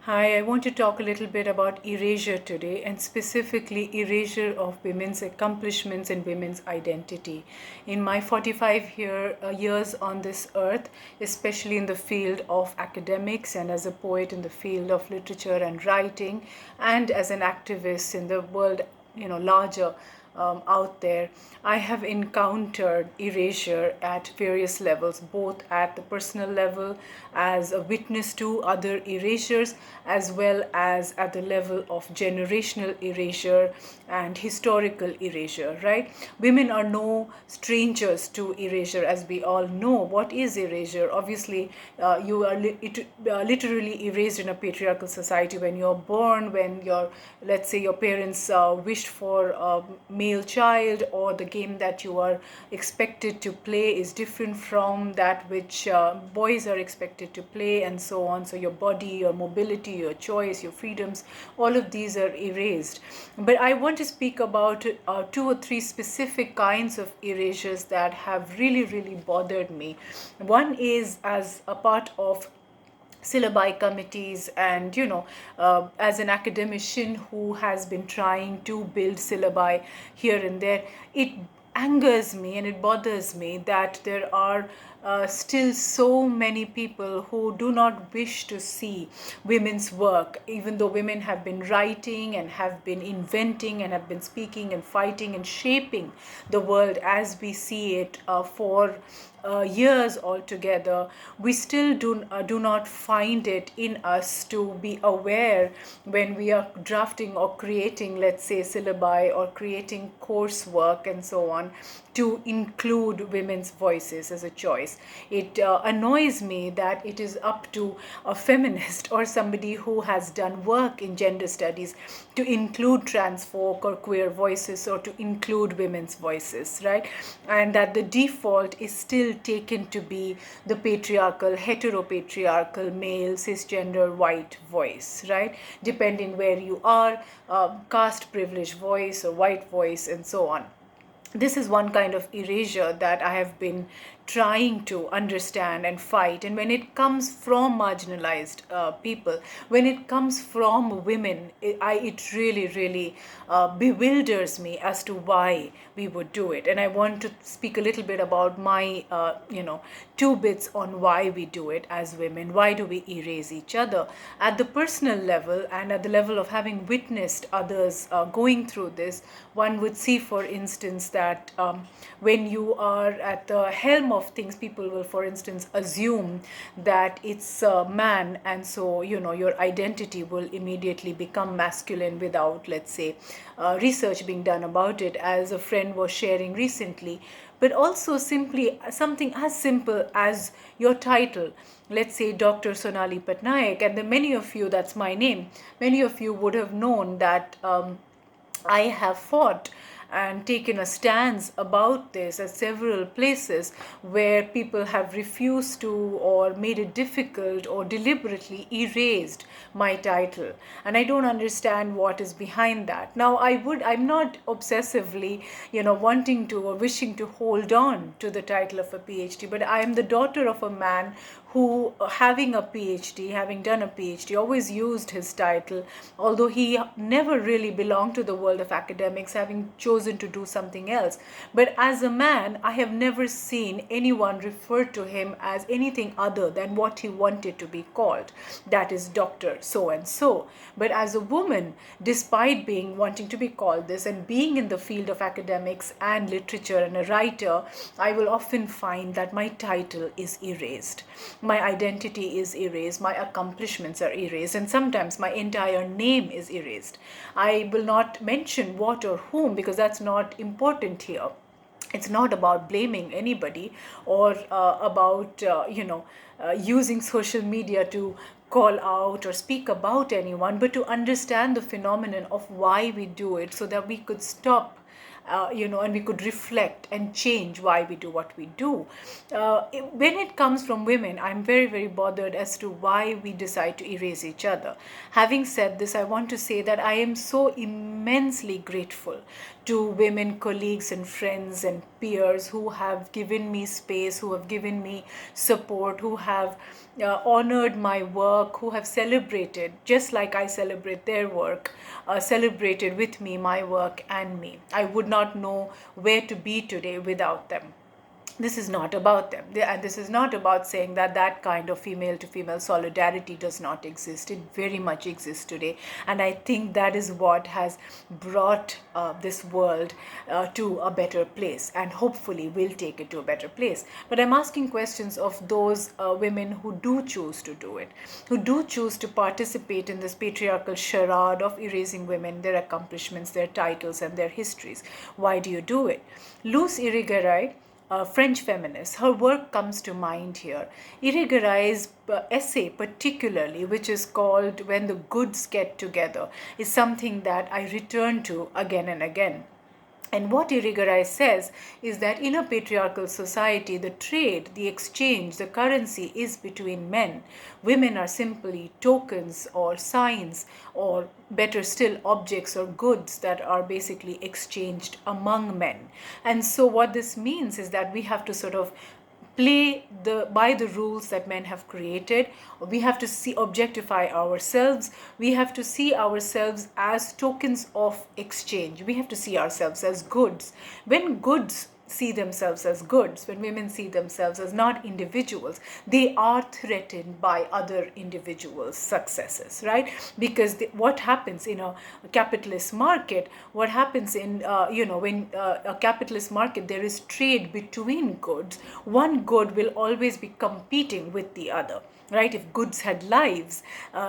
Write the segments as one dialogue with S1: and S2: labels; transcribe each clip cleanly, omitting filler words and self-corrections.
S1: Hi, I want to talk a little bit about erasure today and specifically erasure of women's accomplishments and women's identity. In my 45 years on this earth, especially in the field of academics and as a poet in the field of literature and writing, and as an activist in the world, larger out there, I have encountered erasure at various levels, both at the personal level as a witness to other erasures, as well as at the level of generational erasure and historical erasure, right? Women are no strangers to erasure, as we all know. What is erasure? Obviously, you are literally erased in a patriarchal society when you're born, when let's say, your parents wished for a male child, or the game that you are expected to play is different from that which boys are expected to play, and so on. So your body, your mobility, your choice, your freedoms, all of these are erased. But I want to speak about two or three specific kinds of erasures that have really bothered me. One is as a part of syllabi committees, and as an academician who has been trying to build syllabi here and there, it angers me and it bothers me that there are still so many people who do not wish to see women's work, even though women have been writing and have been inventing and have been speaking and fighting and shaping the world as we see it for years altogether. We still do not find it in us to be aware when we are drafting or creating, let's say, syllabi or creating coursework and so on, to include women's voices as a choice. It annoys me that it is up to a feminist or somebody who has done work in gender studies to include trans folk or queer voices, or to include women's voices, right? And that the default is still taken to be the patriarchal, heteropatriarchal, male, cisgender, white voice, right? Depending where you are, caste privilege voice or white voice, and so on. This is one kind of erasure that I have been trying to understand and fight. And when it comes from marginalized people, when it comes from women, it really bewilders me as to why we would do it. And I want to speak a little bit about my, two bits on why we do it as women. Why do we erase each other? At the personal level and at the level of having witnessed others going through this, one would see, for instance, that when you are at the helm of things, people will, for instance, assume that it's a man, and so your identity will immediately become masculine without, let's say, research being done about it, as a friend was sharing recently. But also simply something as simple as your title. Let's say Dr. Sonali Patnaik, and then many of you, that's my name, many of you would have known that I have fought and taken a stance about this at several places where people have refused to, or made it difficult, or deliberately erased my title. And I don't understand what is behind that. Now, I'm not obsessively, wanting to or wishing to hold on to the title of a PhD, but I am the daughter of a man who, having a PhD, having done a PhD, always used his title, although he never really belonged to the world of academics, having chosen to do something else. But as a man, I have never seen anyone refer to him as anything other than what he wanted to be called, that is, Dr. So and so. But as a woman, despite wanting to be called this and being in the field of academics and literature and a writer, I will often find that my title is erased. My identity is erased, my accomplishments are erased, and sometimes my entire name is erased. I will not mention what or whom, because that's not important here. It's not about blaming anybody, or about using social media to call out or speak about anyone, but to understand the phenomenon of why we do it, so that we could stop, and we could reflect and change why we do what we do. When it comes from women, I'm very bothered as to why we decide to erase each other. Having said this, I want to say that I am so immensely grateful to women colleagues and friends and peers who have given me space, who have given me support, who have honored my work, who have celebrated, just like I celebrate their work, celebrated with me my work and me. I would not know where to be today without them. This is not about them. And this is not about saying that that kind of female to female solidarity does not exist. It very much exists today. And I think that is what has brought this world to a better place, and hopefully will take it to a better place. But I'm asking questions of those women who do choose to do it, who do choose to participate in this patriarchal charade of erasing women, their accomplishments, their titles, and their histories. Why do you do it? Luz Irigaray, a French feminist, her work comes to mind here. Irigaray's essay, particularly, which is called When the Goods Get Together, is something that I return to again and again. And what Irigaray says is that in a patriarchal society, the trade, the exchange, the currency is between men. Women are simply tokens or signs, or better still, objects or goods that are basically exchanged among men. And so what this means is that we have to sort of play by the rules that men have created. We have to see objectify ourselves. We have to see ourselves as tokens of exchange. We have to see ourselves as goods. When goods see themselves as goods, when women see themselves as not individuals, they are threatened by other individuals' successes, right? Because what happens in a capitalist market, what happens in, when a capitalist market, there is trade between goods. One good will always be competing with the other, right? If goods had lives,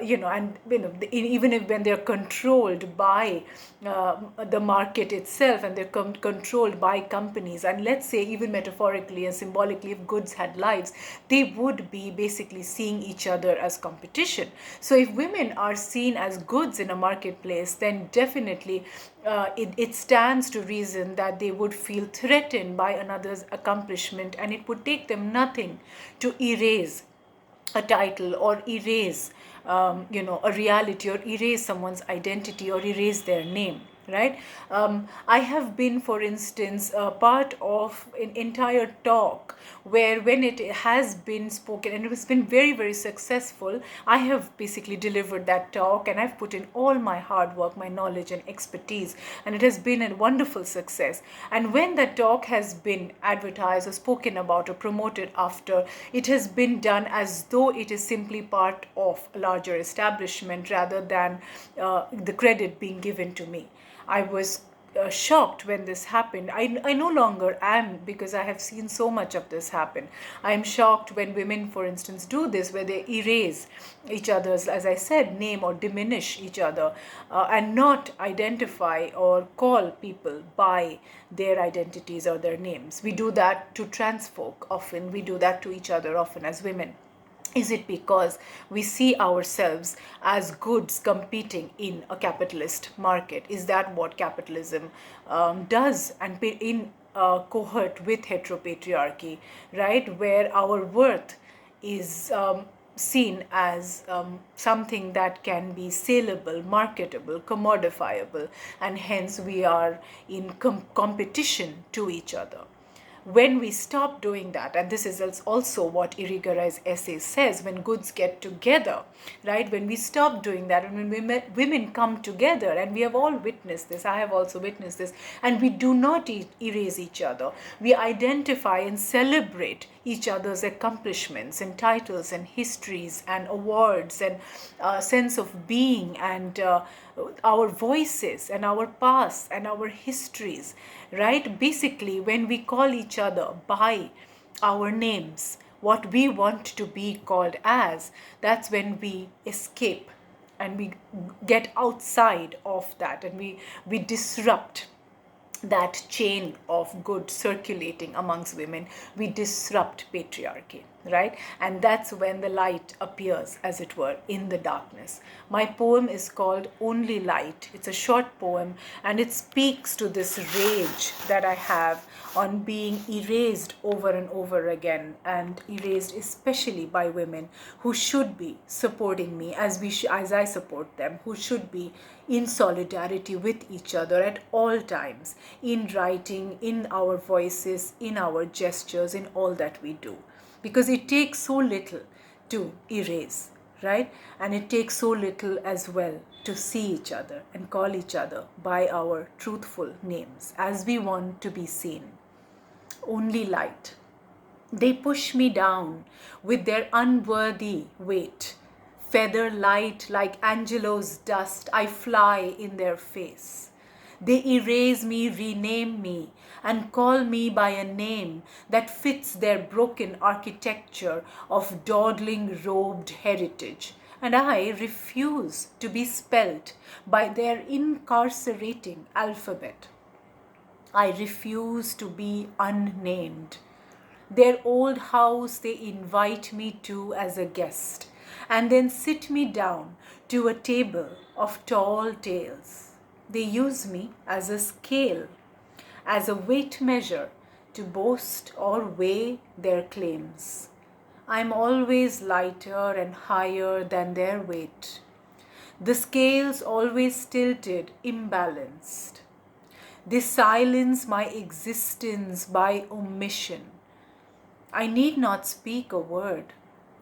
S1: even if when they're controlled by the market itself, and they're controlled by companies, and let's say even metaphorically and symbolically, if goods had lives, they would be basically seeing each other as competition. So if women are seen as goods in a marketplace, then definitely it stands to reason that they would feel threatened by another's accomplishment, and it would take them nothing to erase a title, or erase a reality, or erase someone's identity, or erase their name, right? I have been, for instance, a part of an entire talk where, when it has been spoken and it has been very, very successful, I have basically delivered that talk, and I've put in all my hard work, my knowledge and expertise, and it has been a wonderful success. And when that talk has been advertised or spoken about or promoted after, it has been done as though it is simply part of a larger establishment, rather than the credit being given to me. I was shocked when this happened. I no longer am, because I have seen so much of this happen. I am shocked when women, for instance, do this, where they erase each other's, as I said, name, or diminish each other, and not identify or call people by their identities or their names. We do that to trans folk often. We do that to each other often as women. Is it because we see ourselves as goods competing in a capitalist market? Is that what capitalism does, and in cohort with heteropatriarchy, right? Where our worth is seen as something that can be saleable, marketable, commodifiable, and hence we are in competition to each other. When we stop doing that, and this is also what Irigaray's essay says, when goods get together, right? When we stop doing that, and when women come together, and we have all witnessed this, I have also witnessed this, and we do not erase each other. We identify and celebrate each other's accomplishments and titles and histories and awards and sense of being, and our voices and our past and our histories, right? Basically, when we call each other by our names, what we want to be called as, that's when we escape, and we get outside of that, and we disrupt that chain of good circulating amongst women. We disrupt patriarchy, right? And that's when the light appears, as it were, in the darkness. My poem is called Only Light. It's a short poem, and it speaks to this rage that I have on being erased over and over again, and erased especially by women who should be supporting me as I support them, who should be in solidarity with each other at all times, in writing, in our voices, in our gestures, in all that we do. Because it takes so little to erase, right? And it takes so little as well to see each other and call each other by our truthful names as we want to be seen. Only light. They push me down with their unworthy weight. Feather light like Angelo's dust, I fly in their face. They erase me, rename me, and call me by a name that fits their broken architecture of dawdling robed heritage. And I refuse to be spelt by their incarcerating alphabet. I refuse to be unnamed. Their old house they invite me to as a guest, and then sit me down to a table of tall tales. They use me as a scale, as a weight measure to boast or weigh their claims. I'm always lighter and higher than their weight. The scales always tilted, imbalanced. They silence my existence by omission. I need not speak a word,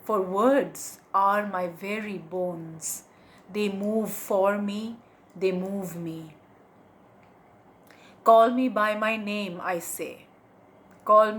S1: for words are my very bones. They move for me, they move me. Call me by my name, I say. Call me